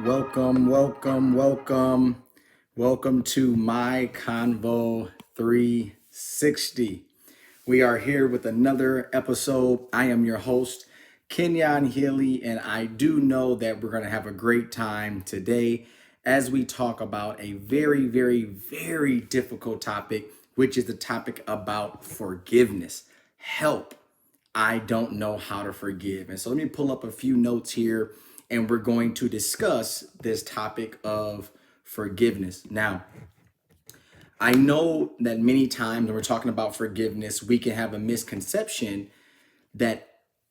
Welcome, welcome, welcome. Welcome to My Convo 360. We are here with another episode. I am your host, Kenyon Healey, and I do know that we're going to have a great time today as we talk about a very, very, very difficult topic, which is the topic about forgiveness. Help. I don't know how to forgive. And so let me pull up a few notes here and we're going to discuss this topic of forgiveness. Now, I know that many times when we're talking about forgiveness, we can have a misconception that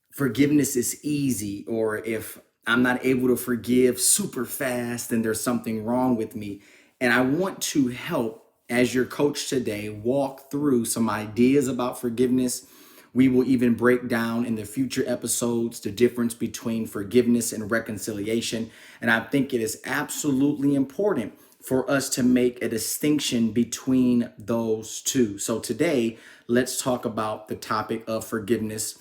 forgiveness is easy, or if I'm not able to forgive super fast, then there's something wrong with me. And I want to help, as your coach today, walk through some ideas about forgiveness. We will even break down in the future episodes the difference between forgiveness and reconciliation. And I think it is absolutely important for us to make a distinction between those two. So today, let's talk about the topic of forgiveness.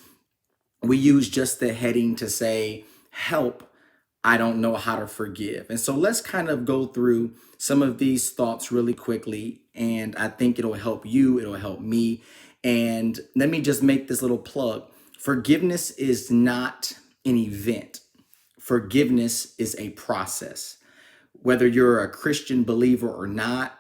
We use just the heading to say, help, I don't know how to forgive. And so let's kind of go through some of these thoughts really quickly. And I think it'll help you, it'll help me. And let me just make this little plug. Forgiveness is not an event. Forgiveness is a process. Whether you're a Christian believer or not,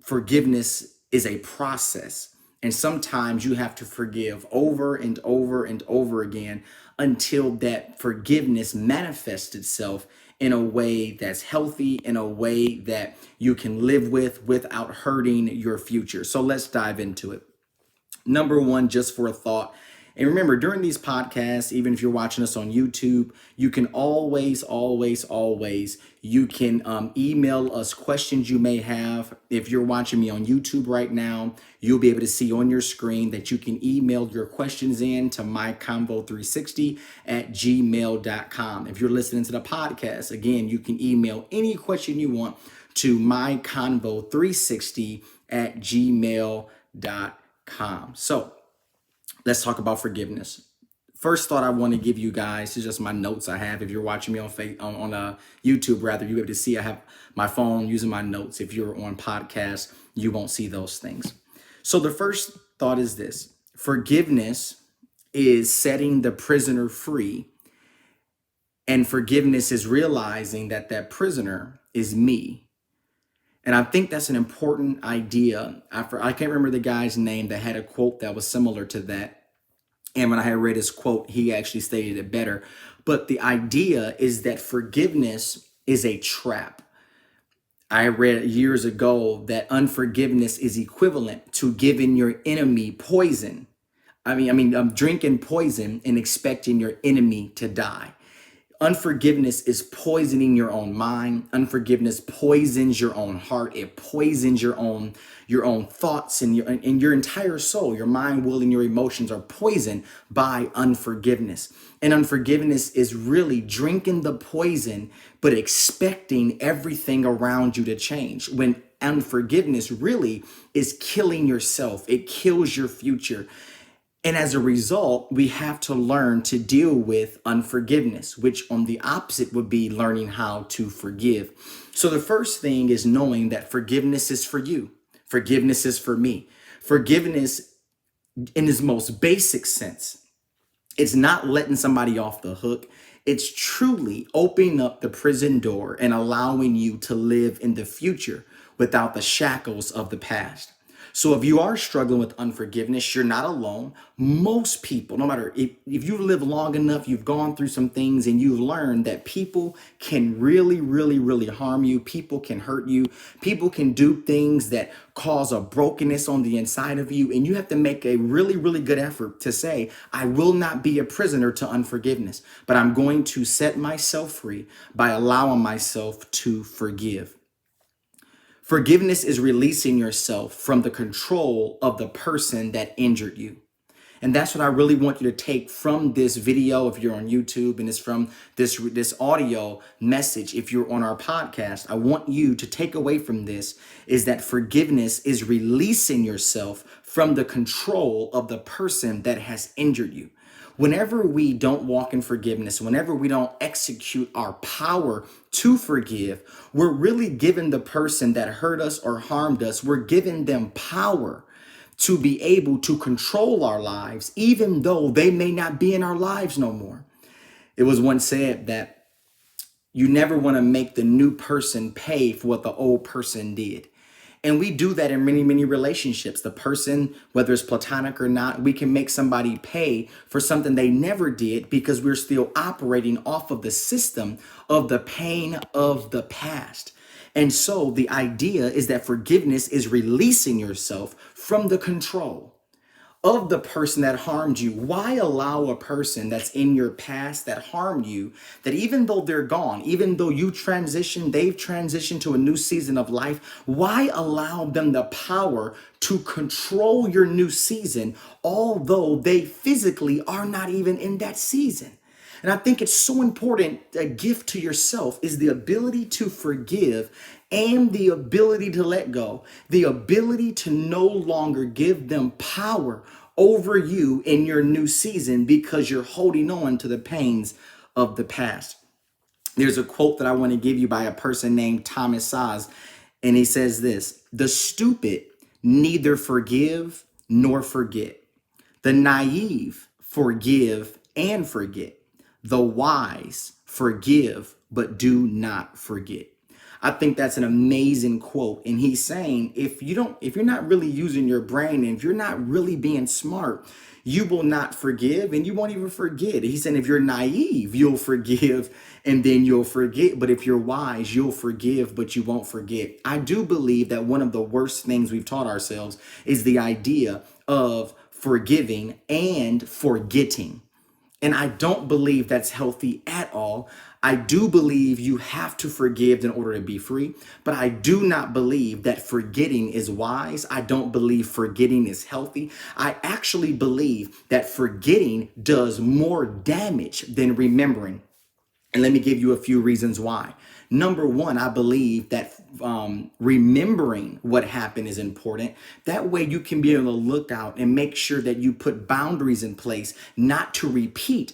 forgiveness is a process. And sometimes you have to forgive over and over and over again until that forgiveness manifests itself in a way that's healthy, in a way that you can live with without hurting your future. So let's dive into it. Number one, just for a thought. And remember, during these podcasts, even if you're watching us on YouTube, you can always, you can email us questions you may have. If you're watching me on YouTube right now, you'll be able to see on your screen that you can email your questions in to myconvo360@gmail.com. If you're listening to the podcast, again, you can email any question you want to myconvo360@gmail.com. So let's talk about forgiveness. First thought I want to give you guys is just my notes I have. If you're watching me on YouTube, rather, you'll be able to see I have my phone using my notes. If you're on podcast, you won't see those things. So the first thought is this: forgiveness is setting the prisoner free, and forgiveness is realizing that that prisoner is me. And I think that's an important idea. I can't remember the guy's name that had a quote that was similar to that. And when I had read his quote, he actually stated it better. But the idea is that forgiveness is a trap. I read years ago that unforgiveness is equivalent to giving your enemy poison. I'm drinking poison and expecting your enemy to die. Unforgiveness is poisoning your own mind. Unforgiveness poisons your own heart. It poisons your own thoughts and your entire soul. Your mind, will, and your emotions are poisoned by unforgiveness. And unforgiveness is really drinking the poison, but expecting everything around you to change. When unforgiveness really is killing yourself, it kills your future. And as a result, we have to learn to deal with unforgiveness, which on the opposite would be learning how to forgive. So the first thing is knowing that forgiveness is for you. Forgiveness is for me. Forgiveness, in its most basic sense, it's not letting somebody off the hook. It's truly opening up the prison door and allowing you to live in the future without the shackles of the past. So if you are struggling with unforgiveness, you're not alone. Most people, no matter if you live long enough, you've gone through some things and you've learned that people can really, really, really harm you. People can hurt you. People can do things that cause a brokenness on the inside of you. And you have to make a really, really good effort to say, I will not be a prisoner to unforgiveness, but I'm going to set myself free by allowing myself to forgive. Forgiveness is releasing yourself from the control of the person that injured you. And that's what I really want you to take from this video if you're on YouTube, and it's from this audio message if you're on our podcast. I want you to take away from this is that forgiveness is releasing yourself from the control of the person that has injured you. Whenever we don't walk in forgiveness, whenever we don't execute our power to forgive, we're really giving the person that hurt us or harmed us, we're giving them power to be able to control our lives, even though they may not be in our lives no more. It was once said that you never want to make the new person pay for what the old person did. And we do that in many, many relationships. The person, whether it's platonic or not, we can make somebody pay for something they never did because we're still operating off of the system of the pain of the past. And so the idea is that forgiveness is releasing yourself from the control of the person that harmed you. Why allow a person that's in your past that harmed you, that even though they're gone, even though you transitioned, they've transitioned to a new season of life, why allow them the power to control your new season, although they physically are not even in that season? And I think it's so important. A gift to yourself is the ability to forgive and the ability to let go, the ability to no longer give them power over you in your new season because you're holding on to the pains of the past. There's a quote that I want to give you by a person named Thomas Saz, and he says this: the stupid neither forgive nor forget. The naive forgive and forget. The wise forgive, but do not forget. I think that's an amazing quote. And he's saying, if you're not really using your brain, and if you're not really being smart, you will not forgive and you won't even forget. He's saying if you're naive, you'll forgive and then you'll forget. But if you're wise, you'll forgive, but you won't forget. I do believe that one of the worst things we've taught ourselves is the idea of forgiving and forgetting. And I don't believe that's healthy at all. I do believe you have to forgive in order to be free, but I do not believe that forgetting is wise. I don't believe forgetting is healthy. I actually believe that forgetting does more damage than remembering. And let me give you a few reasons why. Number one, I believe that remembering what happened is important. That way you can be on the lookout and make sure that you put boundaries in place not to repeat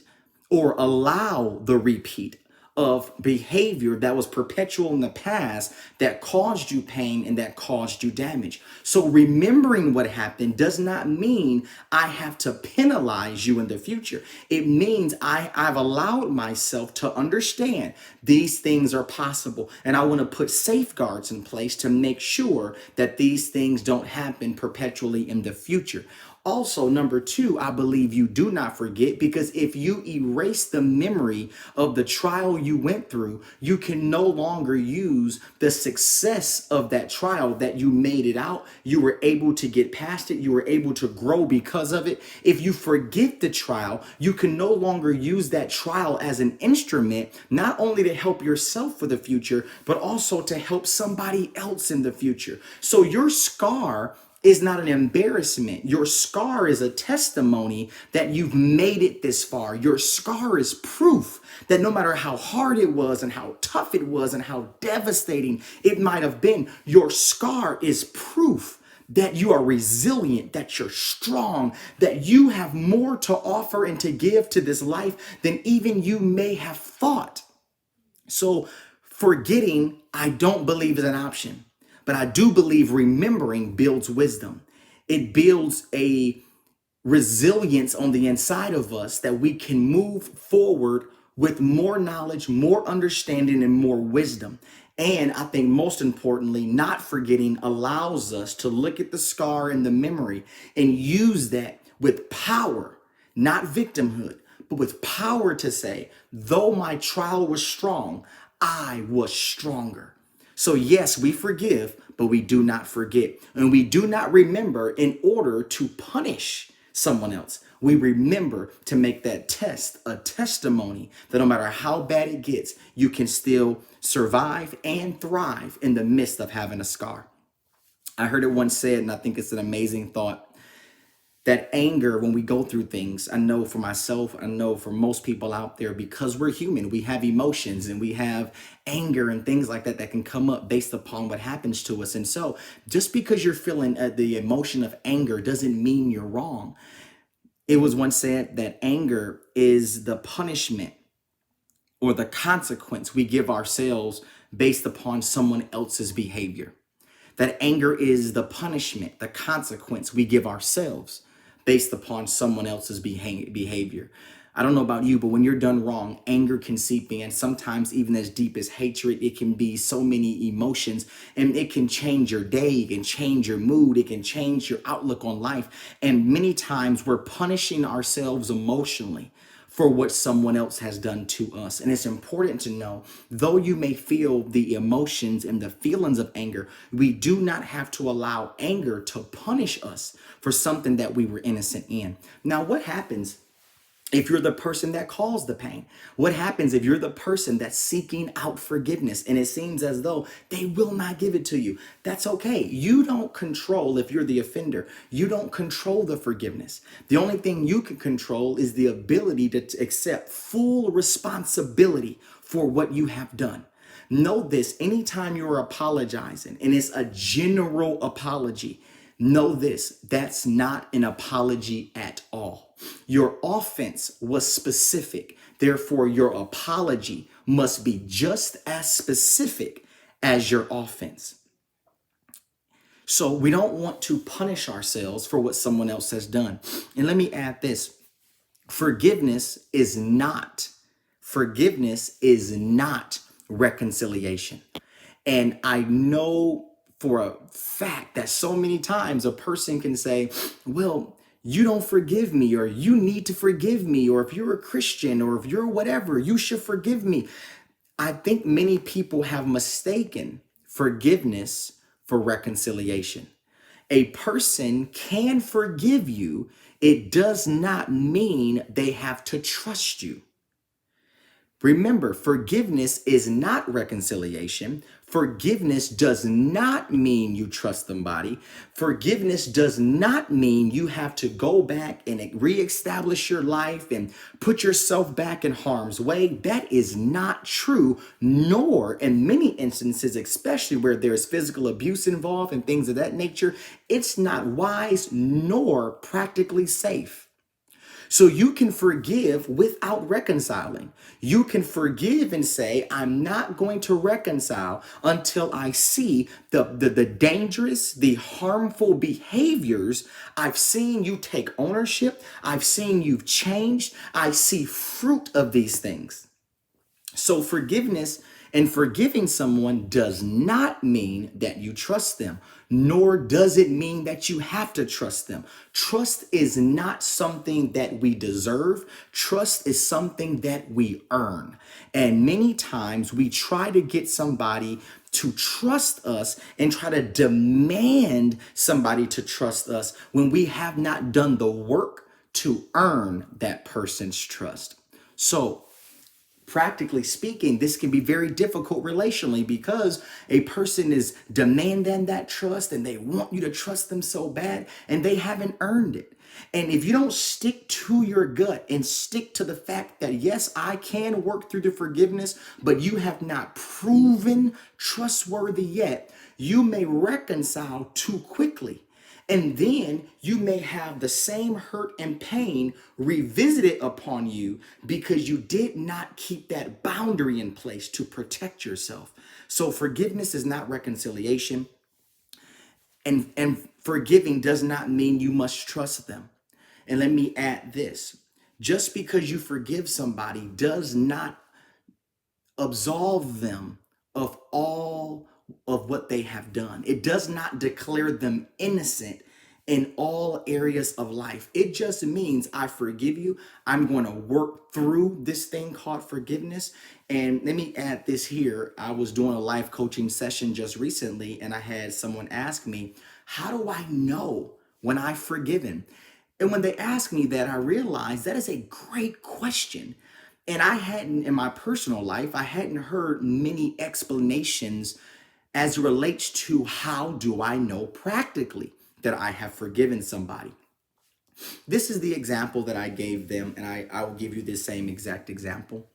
or allow the repeat of behavior that was perpetual in the past that caused you pain and that caused you damage. So remembering what happened does not mean I have to penalize you in the future. It means I've allowed myself to understand these things are possible, and I want to put safeguards in place to make sure that these things don't happen perpetually in the future. Also, number two, I believe you do not forget, because if you erase the memory of the trial you went through, you can no longer use the success of that trial, that you made it out. You were able to get past it. You were able to grow because of it. If you forget the trial, you can no longer use that trial as an instrument, not only to help yourself for the future, but also to help somebody else in the future. So your scar is not an embarrassment. Your scar is a testimony that you've made it this far. Your scar is proof that no matter how hard it was and how tough it was and how devastating it might have been, your scar is proof that you are resilient, that you're strong, that you have more to offer and to give to this life than even you may have thought. So forgetting, I don't believe is an option. But I do believe remembering builds wisdom. It builds a resilience on the inside of us that we can move forward with more knowledge, more understanding, and more wisdom. And I think most importantly, not forgetting allows us to look at the scar and the memory and use that with power, not victimhood, but with power to say, though my trial was strong, I was stronger. So, yes, we forgive, but we do not forget. And we do not remember in order to punish someone else. We remember to make that test a testimony that no matter how bad it gets, you can still survive and thrive in the midst of having a scar. I heard it once said, and I think it's an amazing thought, that anger when we go through things, I know for myself, I know for most people out there, because we're human, we have emotions and we have anger and things like that that can come up based upon what happens to us. And so just because you're feeling the emotion of anger doesn't mean you're wrong. It was once said that anger is the punishment or the consequence we give ourselves based upon someone else's behavior. That anger is the punishment, the consequence we give ourselves based upon someone else's behavior. I don't know about you, but when you're done wrong, anger can seep in. Sometimes even as deep as hatred, it can be so many emotions, and it can change your day, it can change your mood, it can change your outlook on life. And many times we're punishing ourselves emotionally for what someone else has done to us. And it's important to know, though you may feel the emotions and the feelings of anger, we do not have to allow anger to punish us for something that we were innocent in. Now, what happens if you're the person that caused the pain? What happens if you're the person that's seeking out forgiveness and it seems as though they will not give it to you? That's okay. You don't control, if you're the offender, you don't control the forgiveness. The only thing you can control is the ability to accept full responsibility for what you have done. Know this, anytime you're apologizing, and it's a general apology, know this, that's not an apology at all. Your offense was specific. Therefore, your apology must be just as specific as your offense. So we don't want to punish ourselves for what someone else has done. And let me add this. Forgiveness is not reconciliation. And I know for a fact that so many times a person can say, well, you don't forgive me, or you need to forgive me, or if you're a Christian, or if you're whatever, you should forgive me. I think many people have mistaken forgiveness for reconciliation. A person can forgive you. It does not mean they have to trust you. Remember, forgiveness is not reconciliation. Forgiveness does not mean you trust somebody. Forgiveness does not mean you have to go back and reestablish your life and put yourself back in harm's way. That is not true, nor in many instances, especially where there's physical abuse involved and things of that nature, it's not wise nor practically safe. So you can forgive without reconciling. You can forgive and say, I'm not going to reconcile until I see the dangerous, the harmful behaviors. I've seen you take ownership. I've seen you've changed. I see fruit of these things. So forgiveness and forgiving someone does not mean that you trust them, nor does it mean that you have to trust them. Trust is not something that we deserve. Trust is something that we earn. And many times we try to get somebody to trust us and try to demand somebody to trust us when we have not done the work to earn that person's trust. So, practically speaking, this can be very difficult relationally because a person is demanding that trust and they want you to trust them so bad and they haven't earned it. And if you don't stick to your gut and stick to the fact that, yes, I can work through the forgiveness, but you have not proven trustworthy yet, you may reconcile too quickly. And then you may have the same hurt and pain revisited upon you because you did not keep that boundary in place to protect yourself. So forgiveness is not reconciliation. And forgiving does not mean you must trust them. And let me add this. Just because you forgive somebody does not absolve them of all of what they have done. It does not declare them innocent in all areas of life. It just means I forgive you. I'm going to work through this thing called forgiveness. And let me add this here. I was doing a life coaching session just recently, and I had someone ask me, how do I know when I've forgiven? And when they asked me that, I realized that is a great question. And I hadn't, in my personal life, I hadn't heard many explanations as it relates to how do I know practically that I have forgiven somebody. This is the example that I gave them, and I will give you the same exact example.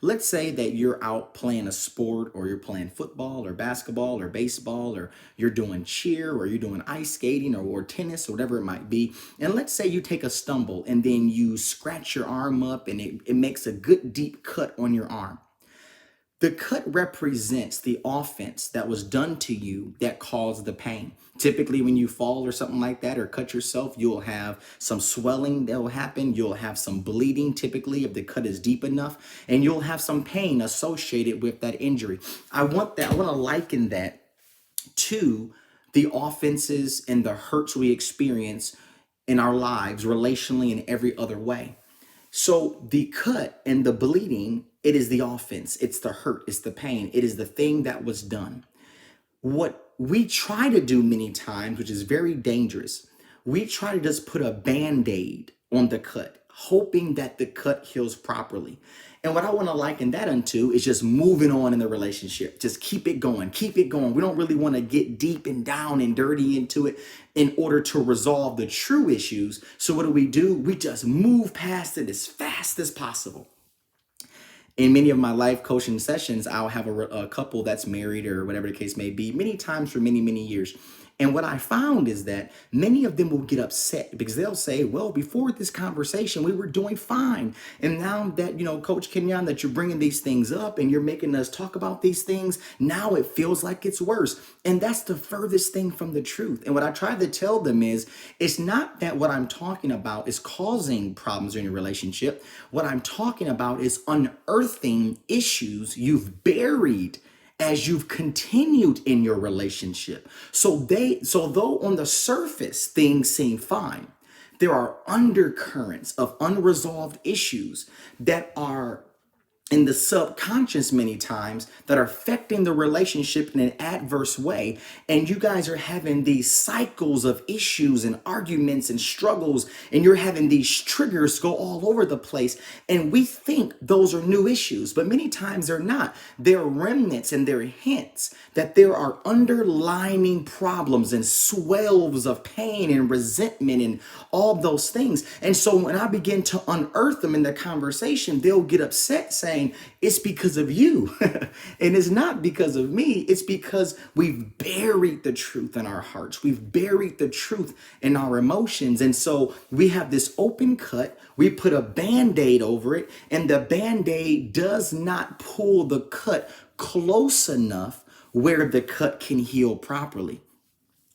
Let's say that you're out playing a sport, or you're playing football or basketball or baseball, or you're doing cheer, or you're doing ice skating, or tennis, or whatever it might be. And let's say you take a stumble and then you scratch your arm up and it makes a good deep cut on your arm. The cut represents the offense that was done to you that caused the pain. Typically, when you fall or something like that or cut yourself, you'll have some swelling that will happen. You'll have some bleeding, typically, if the cut is deep enough, and you'll have some pain associated with that injury. I want to liken that to the offenses and the hurts we experience in our lives, relationally and every other way. So the cut and the bleeding, it is the offense, it's the hurt, it's the pain, it is the thing that was done. What we try to do many times, which is very dangerous, we try to just put a band-aid on the cut, hoping that the cut heals properly. And what I want to liken that unto is just moving on in the relationship. Just keep it going, keep it going. We don't really want to get deep and down and dirty into it in order to resolve the true issues. So what do? We just move past it as fast as possible. In many of my life coaching sessions, I'll have a couple that's married or whatever the case may be, many times for many, many years. And what I found is that many of them will get upset because they'll say, well, before this conversation, we were doing fine. And now that, Coach Kenyon, that you're bringing these things up and you're making us talk about these things, now it feels like it's worse. And that's the furthest thing from the truth. And what I try to tell them is, it's not that what I'm talking about is causing problems in your relationship. What I'm talking about is unearthing issues you've buried as you've continued in your relationship. So though on the surface things seem fine, there are undercurrents of unresolved issues that are in the subconscious many times that are affecting the relationship in an adverse way. And you guys are having these cycles of issues and arguments and struggles, and you're having these triggers go all over the place. And we think those are new issues, but many times they're not. They're remnants and they're hints that there are underlying problems and swells of pain and resentment and all those things. And so when I begin to unearth them in the conversation, they'll get upset saying, it's because of you. And it's not because of me. It's because we've buried the truth in our hearts. We've buried the truth in our emotions. And so we have this open cut. We put a band-aid over it, and the band-aid does not pull the cut close enough where the cut can heal properly.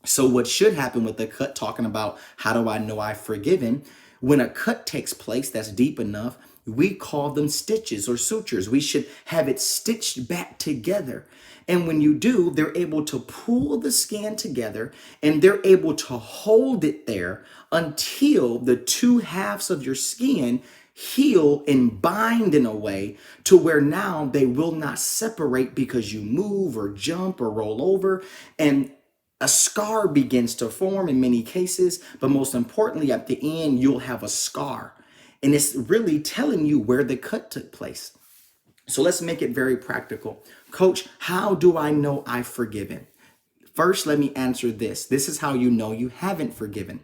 So what should happen with the cut, talking about how do I know I've forgiven, when a cut takes place that's deep enough, we call them stitches or sutures. We should have it stitched back together. And when you do, they're able to pull the skin together and they're able to hold it there until the two halves of your skin heal and bind in a way to where now they will not separate because you move or jump or roll over. And a scar begins to form in many cases, but most importantly, at the end, you'll have a scar. And it's really telling you where the cut took place. So let's make it very practical. Coach, how do I know I've forgiven? First, let me answer this. This is how you know you haven't forgiven.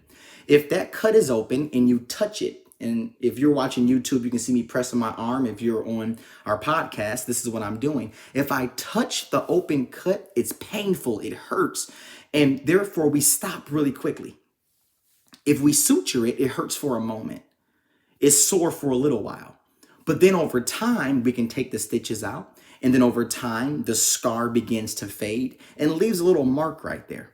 If that cut is open and you touch it, and if you're watching YouTube, you can see me pressing my arm. If you're on our podcast, this is what I'm doing. If I touch the open cut, it's painful, it hurts, and therefore we stop really quickly. If we suture it, it hurts for a moment. It's sore for a little while. But then over time, we can take the stitches out. And then over time, the scar begins to fade and leaves a little mark right there.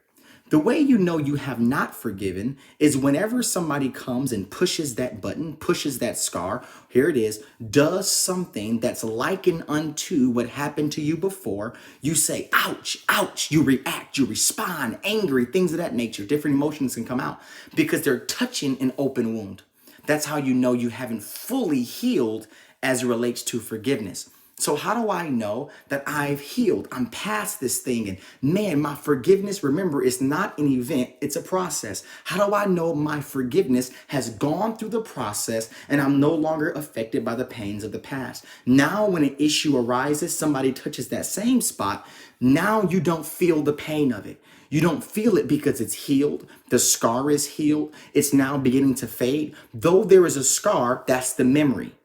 The way you know you have not forgiven is whenever somebody comes and pushes that button, pushes that scar, here it is, does something that's likened unto what happened to you before, you say, ouch, ouch, you react, you respond, angry, things of that nature. Different emotions can come out because they're touching an open wound. That's how you know you haven't fully healed as it relates to forgiveness. So how do I know that I've healed? I'm past this thing. And man, my forgiveness, remember, it's not an event, it's a process. How do I know my forgiveness has gone through the process and I'm no longer affected by the pains of the past? Now, when an issue arises, somebody touches that same spot, now you don't feel the pain of it. You don't feel it because it's healed. The scar is healed. It's now beginning to fade. Though there is a scar, that's the memory.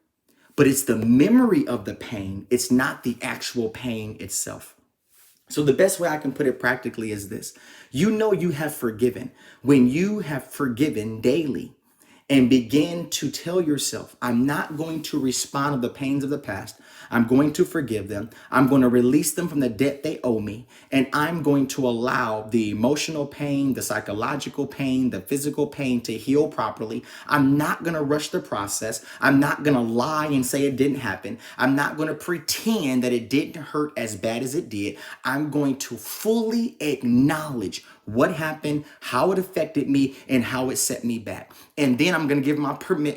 But it's the memory of the pain. It's not the actual pain itself. So the best way I can put it practically is this. You know you have forgiven when you have forgiven daily and begin to tell yourself, I'm not going to respond to the pains of the past. I'm going to forgive them. I'm going to release them from the debt they owe me. And I'm going to allow the emotional pain, the psychological pain, the physical pain to heal properly. I'm not going to rush the process. I'm not going to lie and say it didn't happen. I'm not going to pretend that it didn't hurt as bad as it did. I'm going to fully acknowledge what happened, how it affected me, and how it set me back. And then I'm going to give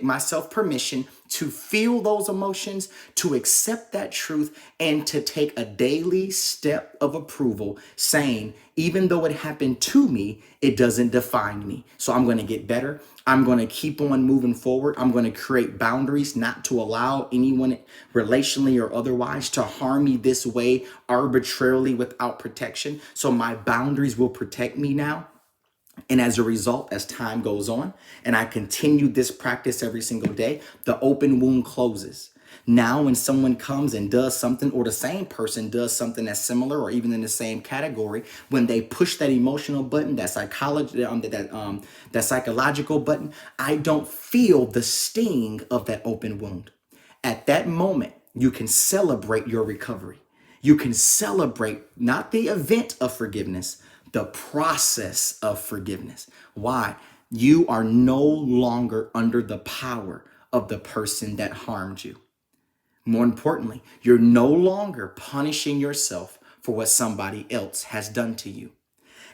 myself permission to feel those emotions, to accept that truth, and to take a daily step of approval, saying, even though it happened to me, it doesn't define me. So I'm going to get better. I'm going to keep on moving forward. I'm going to create boundaries not to allow anyone relationally or otherwise to harm me this way arbitrarily without protection. So my boundaries will protect me now. And as a result, as time goes on and I continue this practice every single day, the open wound closes. Now, when someone comes and does something, or the same person does something that's similar or even in the same category, when they push that emotional button, that that psychological button, I don't feel the sting of that open wound. At that moment, you can celebrate your recovery. You can celebrate not the event of forgiveness, the process of forgiveness. Why? You are no longer under the power of the person that harmed you. More importantly, you're no longer punishing yourself for what somebody else has done to you.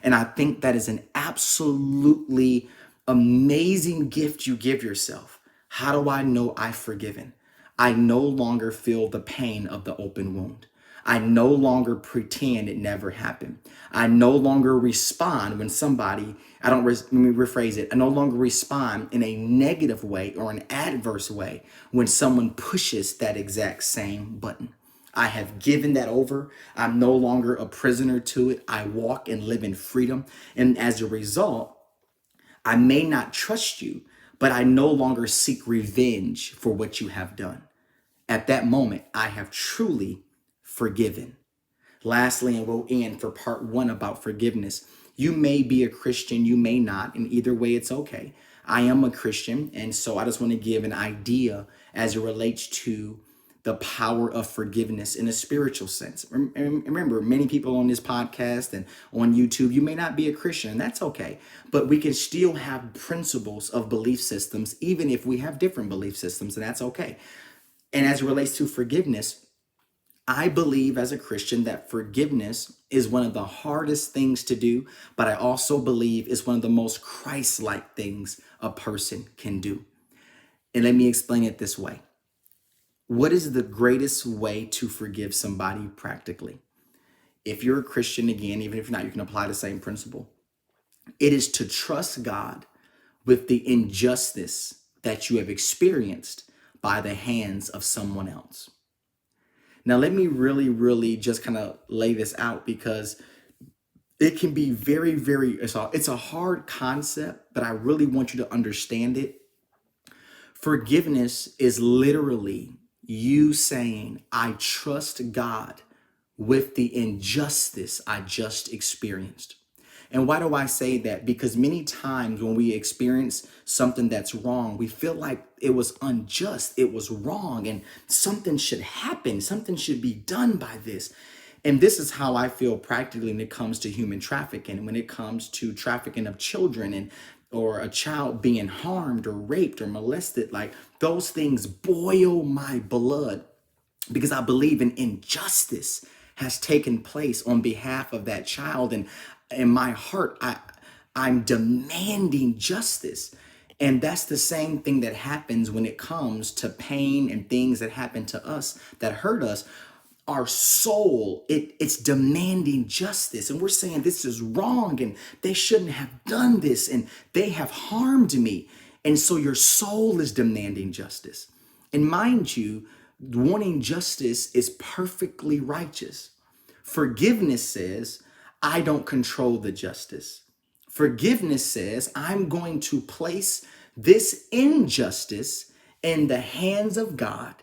And I think that is an absolutely amazing gift you give yourself. How do I know I've forgiven? I no longer feel the pain of the open wound. I no longer pretend it never happened. I no longer respond when somebody, let me rephrase it. I no longer respond in a negative way or an adverse way when someone pushes that exact same button. I have given that over. I'm no longer a prisoner to it. I walk and live in freedom. And as a result, I may not trust you, but I no longer seek revenge for what you have done. At that moment, I have truly forgiven. Lastly, and we'll end for part one about forgiveness. You may be a Christian, you may not, and either way, it's okay. I am a Christian, and so I just want to give an idea as it relates to the power of forgiveness in a spiritual sense. Remember, many people on this podcast and on YouTube, you may not be a Christian, and that's okay. But we can still have principles of belief systems, even if we have different belief systems, and that's okay. And as it relates to forgiveness, I believe as a Christian that forgiveness is one of the hardest things to do, but I also believe it's one of the most Christ-like things a person can do. And let me explain it this way. What is the greatest way to forgive somebody practically? If you're a Christian, again, even if you're not, you can apply the same principle. It is to trust God with the injustice that you have experienced by the hands of someone else. Now, let me really just kind of lay this out because it can be it's a hard concept, but I really want you to understand it. Forgiveness is literally you saying, I trust God with the injustice I just experienced. And why do I say that? Because many times when we experience something that's wrong, we feel like it was unjust, it was wrong, and something should happen, something should be done by this. And this is how I feel practically when it comes to human trafficking, when it comes to trafficking of children and or a child being harmed or raped or molested. Like those things boil my blood because I believe an injustice has taken place on behalf of that child. And in my heart, I'm demanding justice. And that's the same thing that happens when it comes to pain and things that happen to us that hurt us. Our soul, it's demanding justice. And we're saying this is wrong and they shouldn't have done this and they have harmed me. And so your soul is demanding justice. And mind you, wanting justice is perfectly righteous. Forgiveness says, I don't control the justice. Forgiveness says, I'm going to place this injustice in the hands of God,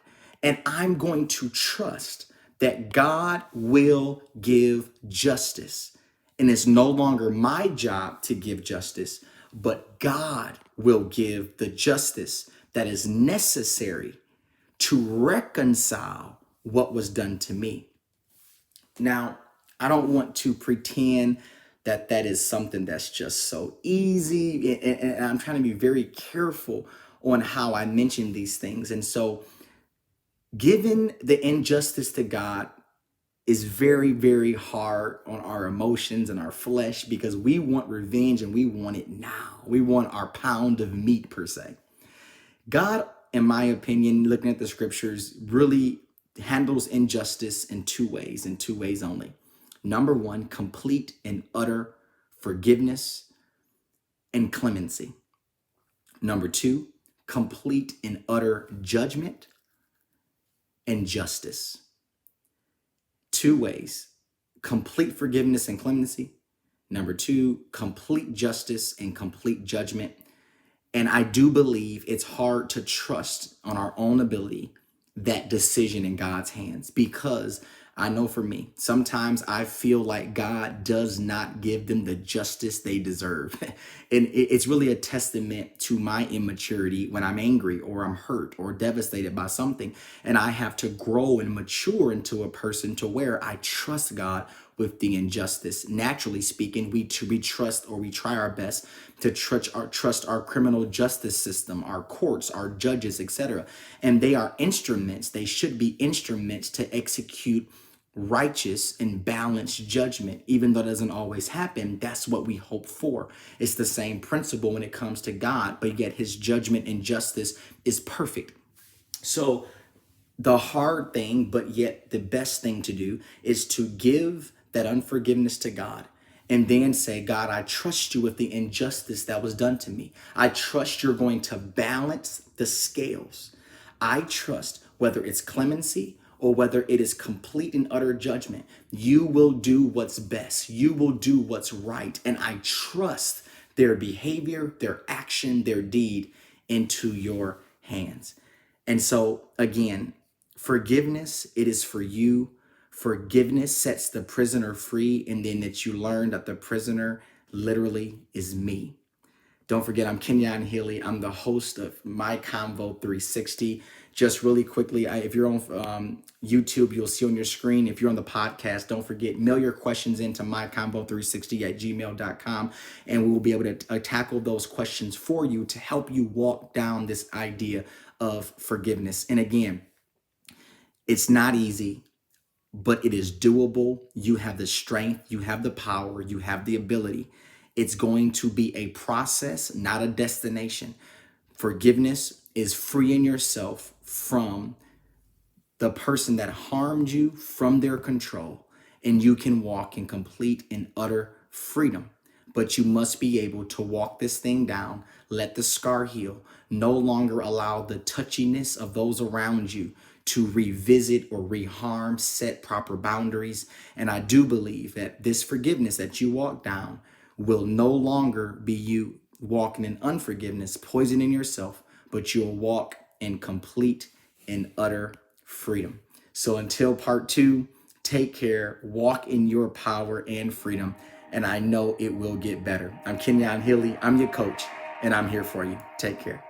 and I'm going to trust that God will give justice. And it's no longer my job to give justice, but God will give the justice that is necessary to reconcile what was done to me. Now, I don't want to pretend that that is something that's just so easy. And I'm trying to be very careful on how I mention these things. And so, giving the injustice to God is very, very hard on our emotions and our flesh because we want revenge and we want it now. We want our pound of meat, per se. God, in my opinion, looking at the scriptures, really handles injustice in two ways only. Number one, complete and utter forgiveness and clemency. Number two, complete and utter judgment and justice. Two ways, complete forgiveness and clemency. Number two, complete justice and complete judgment. And I do believe it's hard to trust on our own ability that decision in God's hands, because I know for me, sometimes I feel like God does not give them the justice they deserve. And it's really a testament to my immaturity when I'm angry or I'm hurt or devastated by something. And I have to grow and mature into a person to where I trust God with the injustice. Naturally speaking, we trust, or we try our best to trust our criminal justice system, our courts, our judges, etc. And they are instruments. They should be instruments to execute righteous and balanced judgment. Even though it doesn't always happen, that's what we hope for. It's the same principle when it comes to God, but yet his judgment and justice is perfect. So the hard thing, but yet the best thing to do, is to give that unforgiveness to God and then say, God, I trust you with the injustice that was done to me. I trust you're going to balance the scales. I trust whether it's clemency or whether it is complete and utter judgment, you will do what's best. You will do what's right. And I trust their behavior, their action, their deed into your hands. And so again, forgiveness, it is for you. Forgiveness sets the prisoner free. And then that you learn that the prisoner literally is me. Don't forget, I'm Kenyon Healey. I'm the host of My Convo 360. Just really quickly, if you're on YouTube, you'll see on your screen. If you're on the podcast, don't forget, mail your questions into myconvo360@gmail.com, and we will be able to tackle those questions for you to help you walk down this idea of forgiveness. And again, it's not easy, but it is doable. You have the strength, you have the power, you have the ability. It's going to be a process, not a destination. Forgiveness is freeing yourself from the person that harmed you, from their control, and you can walk in complete and utter freedom. But you must be able to walk this thing down, let the scar heal, no longer allow the touchiness of those around you to revisit or reharm, set proper boundaries. And I do believe that this forgiveness that you walk down will no longer be you walking in unforgiveness, poisoning yourself, but you'll walk in complete and utter freedom. So until part 2, take care, walk in your power and freedom, and I know it will get better. I'm Kenyon Healey. I'm your coach, and I'm here for you. Take care.